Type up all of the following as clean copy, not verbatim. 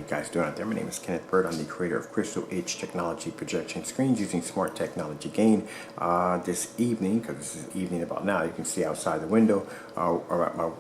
Hey guys, doing out there? My name is Kenneth Bird. I'm the creator of Crystal Edge Technology projection screens using smart technology gain. This evening, because this is evening about now, you can see outside the window or at my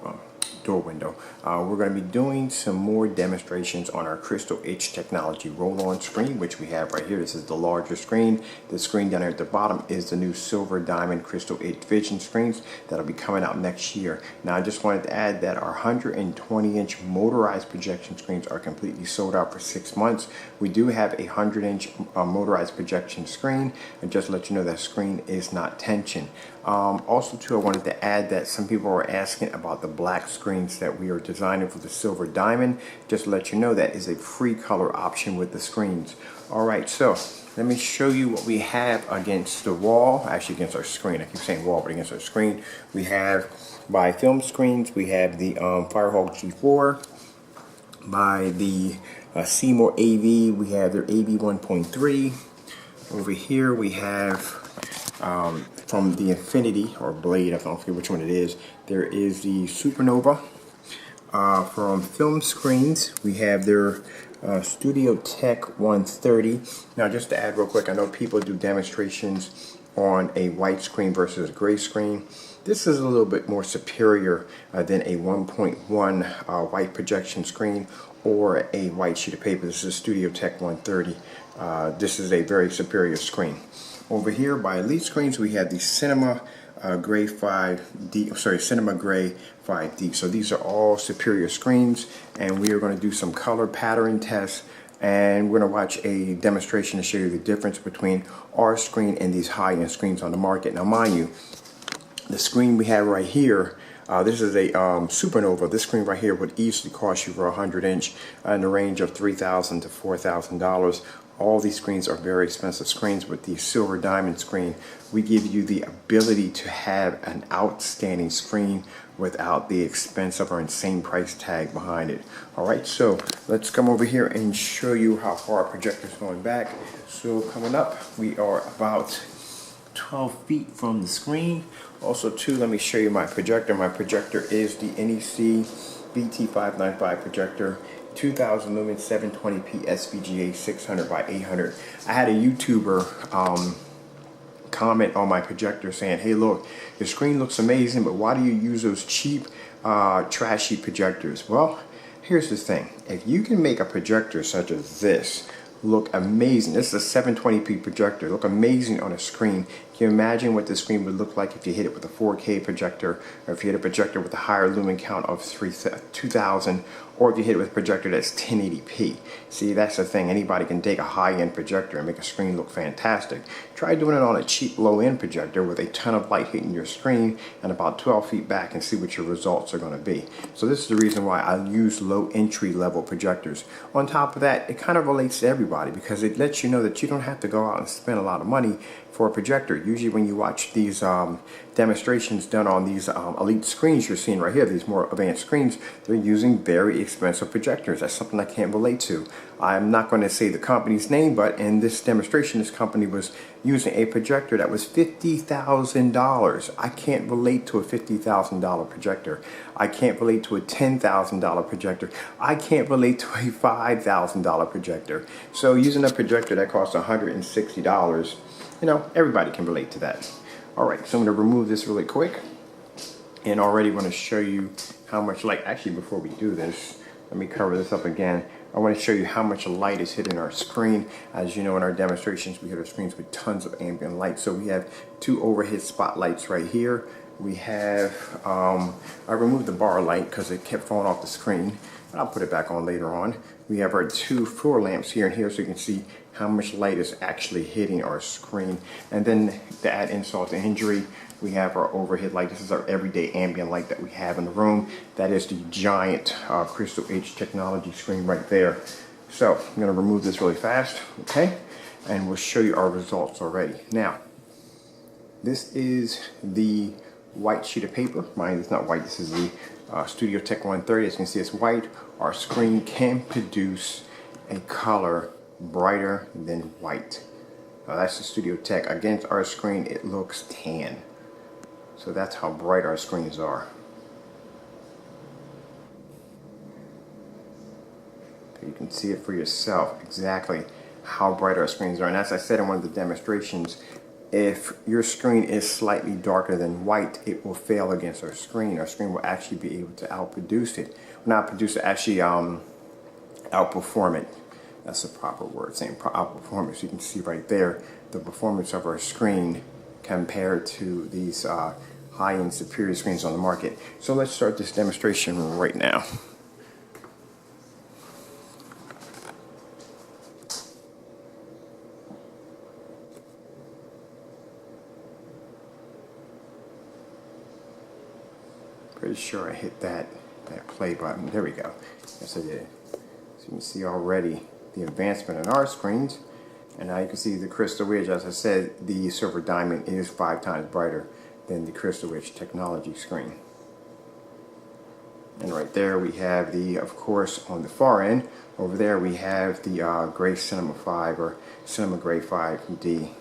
door window. We're going to be doing some more demonstrations on our Crystal Edge Technology roll-on screen, which we have right here. This is the larger screen. The screen down here at the bottom is the new Silver Diamond Crystal Edge Vision screens that'll be coming out next year. Now, I just wanted to add that our 120-inch motorized projection screens are completely sold out for 6 months. We do have a 100-inch motorized projection screen, and just to let you know that screen is not tension. Also too, I wanted to add that some people are asking about the black screens that we are designing for the Silver Diamond. Just to let you know that is a free color option with the screens. Alright, so let me show you what we have against the wall, actually against our screen. I keep saying wall, but against our screen. We have, by film screens, we have the Firehawk G4. By the Seymour AV, we have their AV 1.3. Over here we have from the Infinity or Blade, I don't forget which one it is, there is the Supernova. From film screens, we have their Studio Tech 130. Now, just to add real quick, I know people do demonstrations on a white screen versus a gray screen. This is a little bit more superior than a 1.1 white projection screen or a white sheet of paper. This is Studio Tech 130. This is a very superior screen. Over here by Elite Screens, we have the Cinema Gray 5D, Cinema Gray 5D. So these are all superior screens, and we are going to do some color pattern tests, and we're going to watch a demonstration to show you the difference between our screen and these high-end screens on the market. Now, mind you, the screen we have right here, this is a Supernova. This screen right here would easily cost you for a 100-inch in the range of $3,000 to $4,000. All these screens are very expensive screens. With the Silver Diamond screen, we give you the ability to have an outstanding screen without the expense of our insane price tag behind it. Alright, so let's come over here and show you how far our projector is going back. So coming up, we are about 12 feet from the screen. Also too, let me show you my projector. My projector is the NEC BT595 projector, 2000 lumens, 720p SVGA, 600 by 800. I had a YouTuber comment on my projector saying, hey look, your screen looks amazing, but why do you use those cheap trashy projectors? Well, here's the thing. If you can make a projector such as this look amazing, this is a 720p projector, look amazing on a screen, can you imagine what the screen would look like if you hit it with a 4K projector, or if you hit a projector with a higher lumen count of 2000, or if you hit it with a projector that's 1080p. See, that's the thing. Anybody can take a high-end projector and make a screen look fantastic. Try doing it on a cheap low-end projector with a ton of light hitting your screen and about 12 feet back and see what your results are going to be. So this is the reason why I use low entry level projectors. On top of that, it kind of relates to everybody because it lets you know that you don't have to go out and spend a lot of money for a projector. Usually when you watch these demonstrations done on these Elite screens you're seeing right here, these more advanced screens, they're using very expensive projectors. That's something I can't relate to. I'm not going to say the company's name, but in this demonstration, this company was using a projector that was $50,000. I can't relate to a $50,000 projector. I can't relate to a $10,000 projector. I can't relate to a $5,000 projector. So using a projector that costs $160, you know, everybody can relate to that. Alright, so I'm going to remove this really quick, and already want to show you how much light, actually before we do this, let me cover this up again. I want to show you how much light is hitting our screen. As you know, in our demonstrations, we hit our screens with tons of ambient light. So we have two overhead spotlights right here. We have, I removed the bar light because it kept falling off the screen. I'll put it back on later on. We have our two floor lamps here and here, so you can see how much light is actually hitting our screen. And then to add insult to injury, we have our overhead light. This is our everyday ambient light that we have in the room. That is the giant Crystal Edge Technology screen right there. So I'm going to remove this really fast, okay? And we'll show you our results already. Now, this is the white sheet of paper. Mine is not white. This is the Studio Tech 130. As you can see, it's white. Our screen can produce a color brighter than white. That's the Studio Tech. Against our screen, it looks tan. So that's how bright our screens are. You can see it for yourself exactly how bright our screens are. And as I said in one of the demonstrations, if your screen is slightly darker than white, it will fail against our screen. Our screen will actually be able to outproduce it. Not produce it, actually outperform it. That's the proper word, saying outperform it. So you can see right there the performance of our screen compared to these high-end superior screens on the market. So let's start this demonstration right now. Pretty sure I hit that play button. There we go. Yes, I did. So you can see already the advancement in our screens. And now you can see the Crystal Edge. As I said, the Silver Diamond is 5 times brighter than the Crystal Edge technology screen. And right there we have the, of course, on the far end, over there we have the Gray Cinema 5 or Cinema Gray 5D.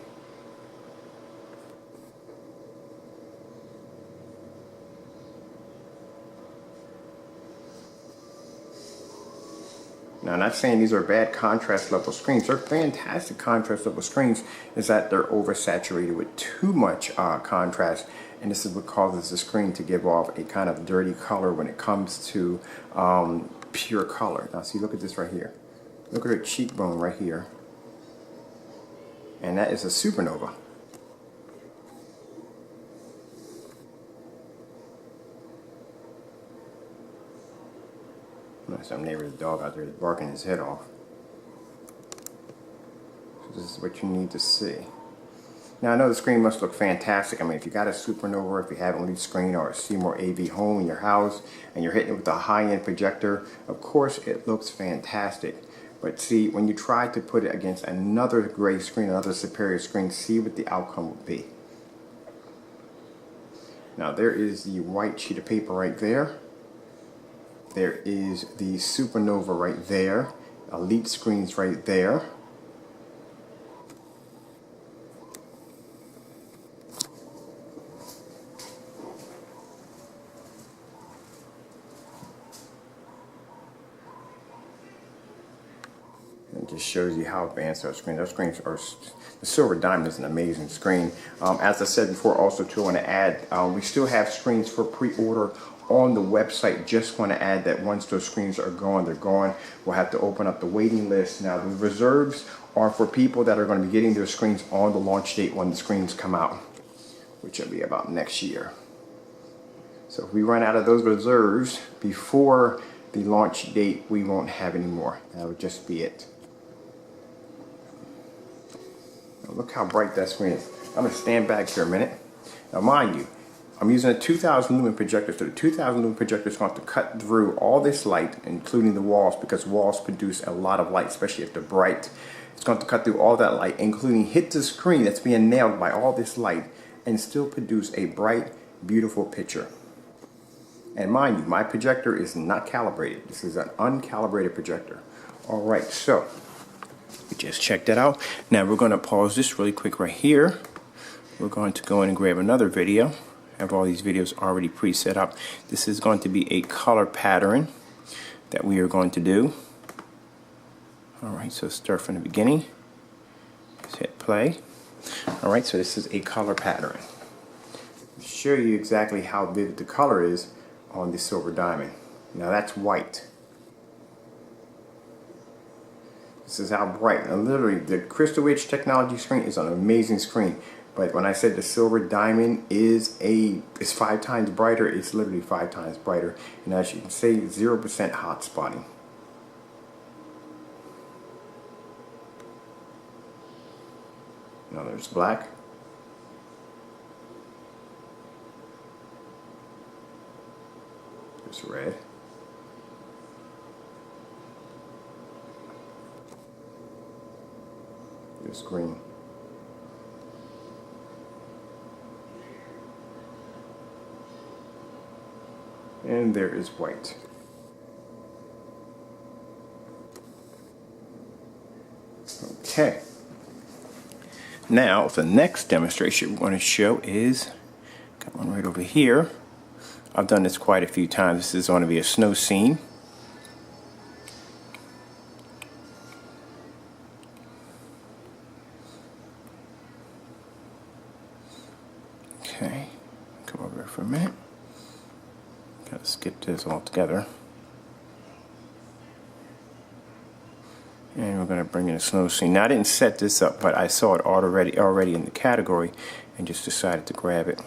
Now, I'm not saying these are bad contrast level screens. They're fantastic contrast level screens. Is that they're oversaturated with too much contrast, and this is what causes the screen to give off a kind of dirty color when it comes to pure color. Now, see, look at this right here. Look at her cheekbone right here, and that is a supernova. Some neighbor's dog out there is barking his head off. So this is what you need to see. Now I know the screen must look fantastic. I mean, if you got a supernova, if you have a lead screen or a Seymour AV home in your house and you're hitting it with a high-end projector, of course it looks fantastic. But see, when you try to put it against another gray screen, another superior screen, see what the outcome will be. Now there is the white sheet of paper right there. There is the supernova right there, elite screens right there. It just shows you how advanced our screens. Our screens are, the Silver Diamond is an amazing screen. As I said before, also too, I want to add, we still have screens for pre-order on the website. Just want to add that once those screens are gone, they're gone. We'll have to open up the waiting list. Now, the reserves are for people that are going to be getting their screens on the launch date when the screens come out, which will be about next year. So if we run out of those reserves before the launch date, we won't have any more. That'll just be it. Now look how bright that screen is. I'm going to stand back here a minute. Now mind you, I'm using a 2000 lumen projector, so the 2000 lumen projector is going to cut through all this light, including the walls, because walls produce a lot of light, especially if they're bright. It's going to cut through all that light, including hit the screen that's being nailed by all this light, and still produce a bright, beautiful picture. And mind you, my projector is not calibrated. This is an uncalibrated projector. All right, so we just checked that out. Now we're going to pause this really quick right here. We're going to go in and grab another video. I have all these videos already pre-set up. This is going to be a color pattern that we are going to do. Alright, so start from the beginning. Just hit play. Alright, so this is a color pattern. I'll show you exactly how vivid the color is on the Silver Diamond. Now that's white. This is how bright. Now literally, the Crystal Edge technology screen is an amazing screen. But when I said the Silver Diamond is 5 times brighter, it's literally 5 times brighter. And as you can see, 0% hot spotting. Now there's black. There's red. There's green. And there is white. Okay. Now, the next demonstration we're going to show is, got one right over here. I've done this quite a few times. This is going to be a snow scene. Okay, come over here for a minute. Gotta skip this altogether. And we're going to bring in a snow scene. Now I didn't set this up, but I saw it already in the category and just decided to grab it.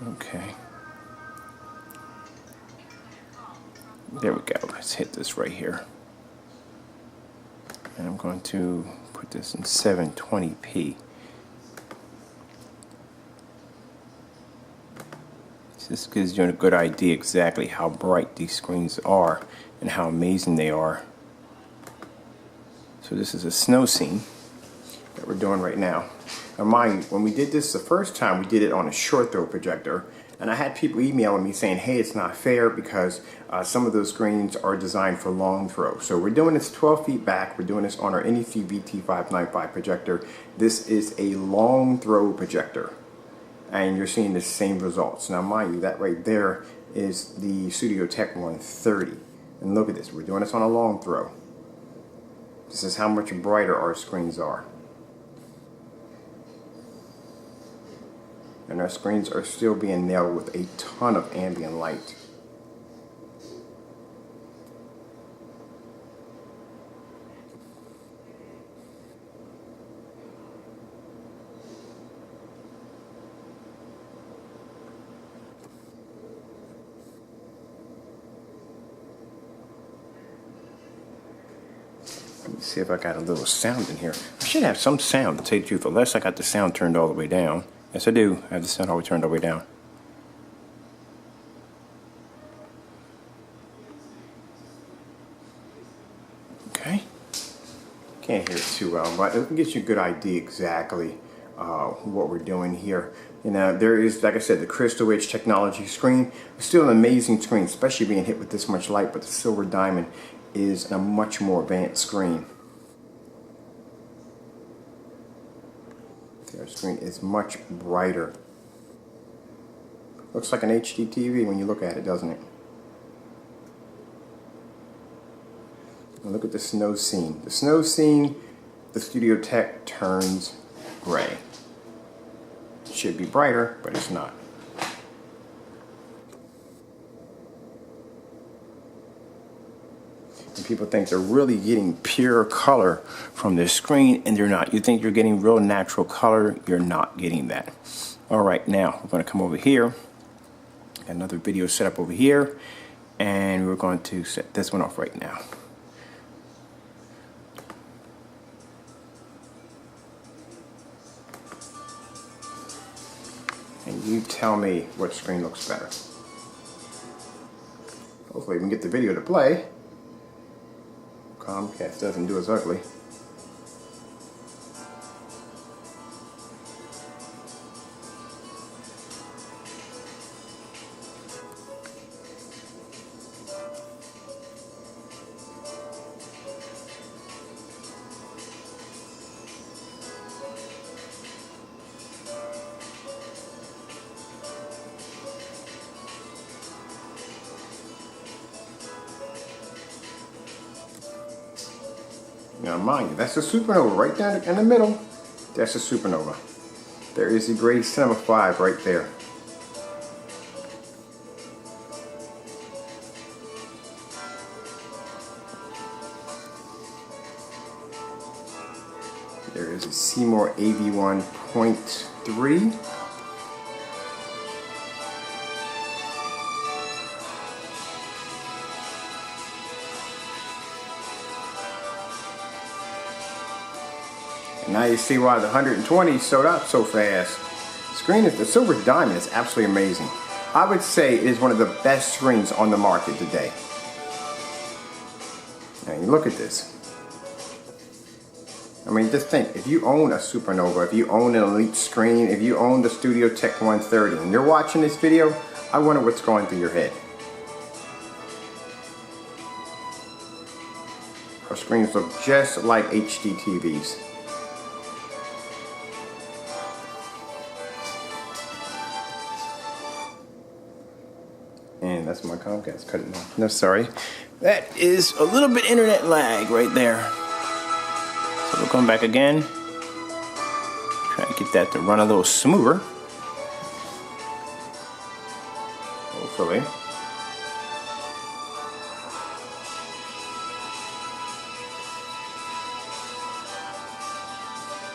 Okay. There we go. Let's hit this right here. And I'm going to put this in 720p. This gives you a good idea exactly how bright these screens are and how amazing they are. So this is a snow scene that we're doing right now. Now mind you, when we did this the first time, we did it on a short throw projector, and I had people emailing me saying, hey, it's not fair because some of those screens are designed for long throw. So we're doing this 12 feet back. We're doing this on our NEC VT595 projector. This is a long throw projector, and you're seeing the same results. Now mind you, that right there is the Studio Tech 130. And look at this, we're doing this on a long throw. This is how much brighter our screens are. And our screens are still being nailed with a ton of ambient light. Let me see if I got a little sound in here. I should have some sound, to tell you the truth, unless I got the sound turned all the way down. Yes, I do. I have the sound all the way turned all the way down. Okay. Can't hear it too well, but it gives you a good idea exactly what we're doing here. You know, there is, like I said, the Crystal Edge technology screen. It's still an amazing screen, especially being hit with this much light, but the Silver Diamond is a much more advanced screen. Our screen is much brighter. Looks like an HD TV when you look at it, doesn't it? And look at the snow scene. The snow scene, the Studio Tech turns gray. It should be brighter, but it's not. And people think they're really getting pure color from this screen, and they're not. You think you're getting real natural color, you're not getting that. All right, now we're going to come over here. Got another video set up over here, and we're going to set this one off right now. And you tell me what screen looks better. Hopefully we can get the video to play. Comcast doesn't do us ugly. Now mind you, that's a supernova right down in the middle. That's a supernova. There is the gray Cinema 5 right there. There is a Seymour AV1.3. Now you see why the 120 sold out so fast. Screen is the Silver Diamond is absolutely amazing. I would say it is one of the best screens on the market today. Now you look at this. I mean, just think, if you own a Supernova, if you own an Elite screen, if you own the Studio Tech 130, and you're watching this video, I wonder what's going through your head. Our screens look just like HD TVs. And that's my Comcast cutting off. No, sorry. That is a little bit internet lag right there. So we'll come back again. Try to get that to run a little smoother. Hopefully.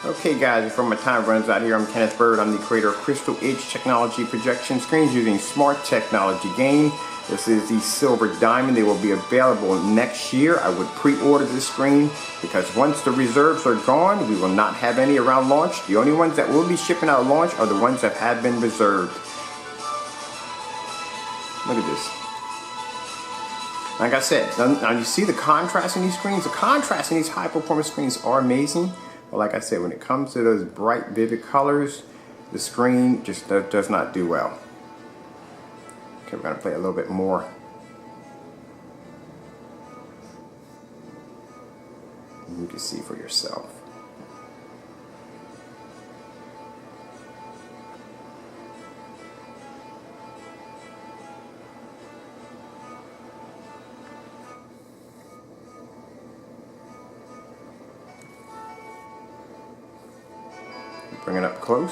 Okay guys, before my time runs out here, I'm Kenneth Bird. I'm the creator of Crystal Edge Technology projection screens using smart technology gain. This is the Silver Diamond. They will be available next year. I would pre-order this screen because once the reserves are gone, we will not have any around launch. The only ones that will be shipping out at launch are the ones that have been reserved. Look at this. Like I said, now you see the contrast in these screens? The contrast in these high performance screens are amazing. But like I said, when it comes to those bright, vivid colors, the screen just does not do well. Okay, we're going to play a little bit more. You can see for yourself. Bring it up close.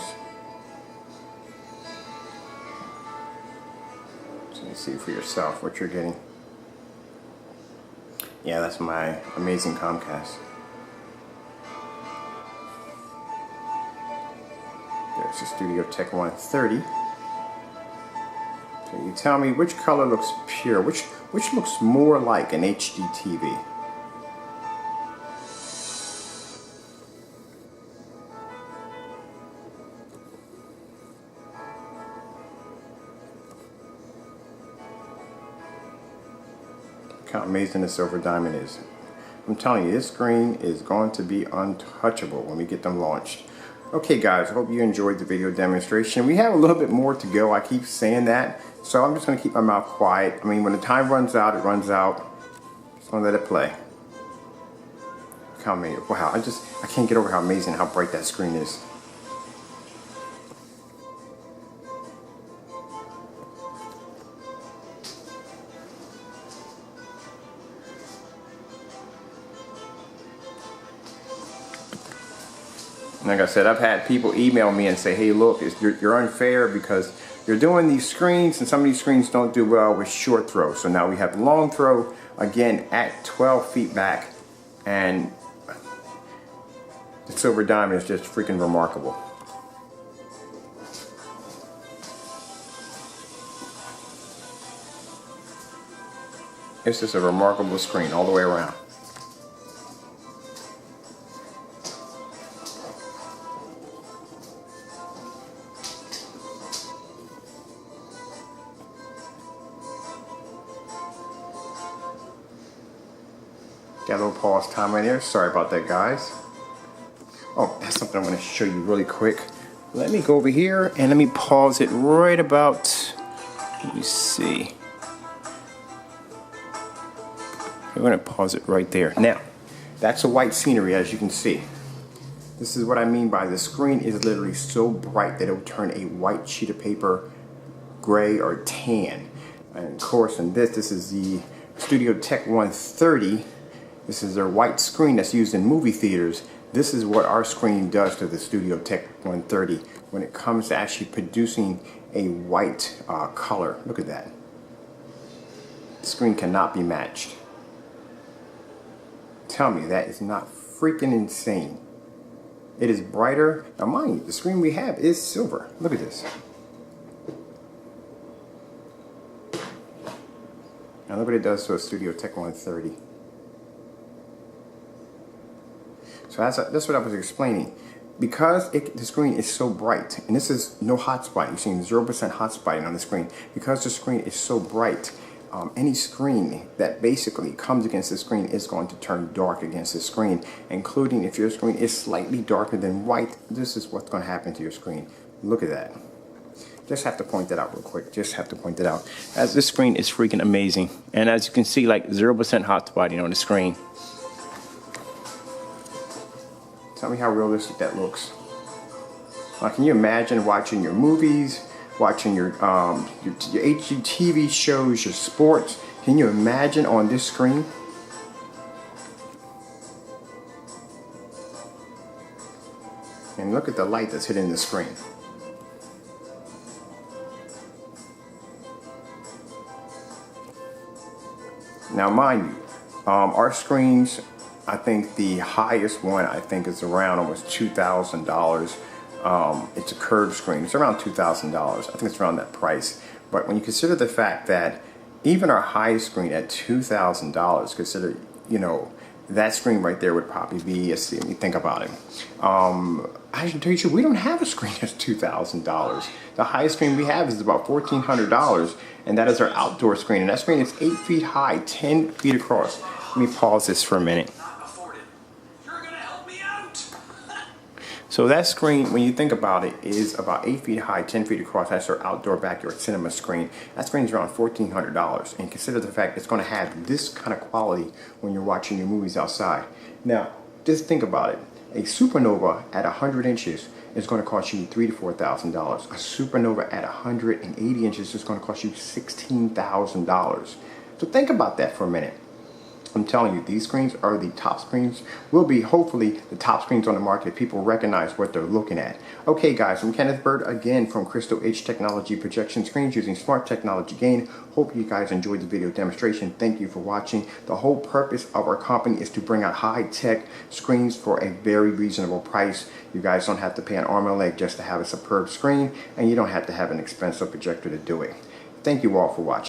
So you see for yourself what you're getting. Yeah, that's my amazing Comcast. There's the Studio Tech 130. So you tell me which color looks pure, which looks more like an HD TV. How amazing the Silver Diamond is. I'm telling you, this screen is going to be untouchable when we get them launched. Okay guys, I hope you enjoyed the video demonstration. We have a little bit more to go. I keep saying that, so I'm just going to keep my mouth quiet. I mean, when the time runs out, it runs out. Just going to let it play. How amazing. Wow, I can't get over how amazing, how bright that screen is. Like I said, I've had people email me and say, hey look, you're unfair because you're doing these screens and some of these screens don't do well with short throw. So now we have long throw, again, at 12 feet back, and the Silver Diamond is just freaking remarkable. It's just a remarkable screen all the way around. Got a little pause time right there. Sorry about that, guys. Oh, that's something I'm going to show you really quick. Let me go over here and let me pause it right about, let me see. I'm going to pause it right there. Now, that's a white scenery, as you can see. This is what I mean by the screen is literally so bright that it will turn a white sheet of paper gray or tan. And of course, in this is the Studio Tech 130. This is their white screen that's used in movie theaters. This is what our screen does to the Studio Tech 130 when it comes to actually producing a white color. Look at that. The screen cannot be matched. Tell me, that is not freaking insane. It is brighter. Now mind you, the screen we have is silver. Look at this. Now look what it does to a Studio Tech 130. So that's what I was explaining. Because the screen is so bright, and this is no hotspot, you're seeing 0% hotspotting on the screen. Because the screen is so bright, any screen that basically comes against the screen is going to turn dark against the screen, including if your screen is slightly darker than white, this is what's going to happen to your screen. Look at that. Just have to point that out real quick. Just have to point that out. As this screen is freaking amazing. And as you can see, like 0% hotspotting on the screen. Tell me how realistic that looks. Can you imagine watching your movies, watching your HD TV shows, your sports? Can you imagine on this screen? And look at the light that's hitting the screen. Now mind you, our screens, I think the highest one I think is around almost $2,000. It's a curved screen. It's around $2,000. I think it's around that price. But when you consider the fact that even our highest screen at $2,000, consider, you know, that screen right there would probably be, let's see, let me think about it. I should tell you, we don't have a screen that's $2,000. The highest screen we have is about $1,400, and that is our outdoor screen. And that screen is 8 feet high, 10 feet across. Let me pause this for a minute. So that screen, when you think about it, is about 8 feet high, 10 feet across. That's our outdoor backyard cinema screen. That screen is around $1,400. And consider the fact it's going to have this kind of quality when you're watching your movies outside. Now, just think about it. A supernova at 100 inches is going to cost you $3,000 to $4,000. A supernova at 180 inches is going to cost you $16,000. So think about that for a minute. I'm telling you, these screens are the top screens, will be hopefully the top screens on the market. People recognize what they're looking at. Okay guys, I'm Kenneth Bird again from Crystal H Technology Projection Screens using Smart Technology Gain. Hope you guys enjoyed the video demonstration. Thank you for watching. The whole purpose of our company is to bring out high-tech screens for a very reasonable price. You guys don't have to pay an arm and a leg just to have a superb screen, and you don't have to have an expensive projector to do it. Thank you all for watching.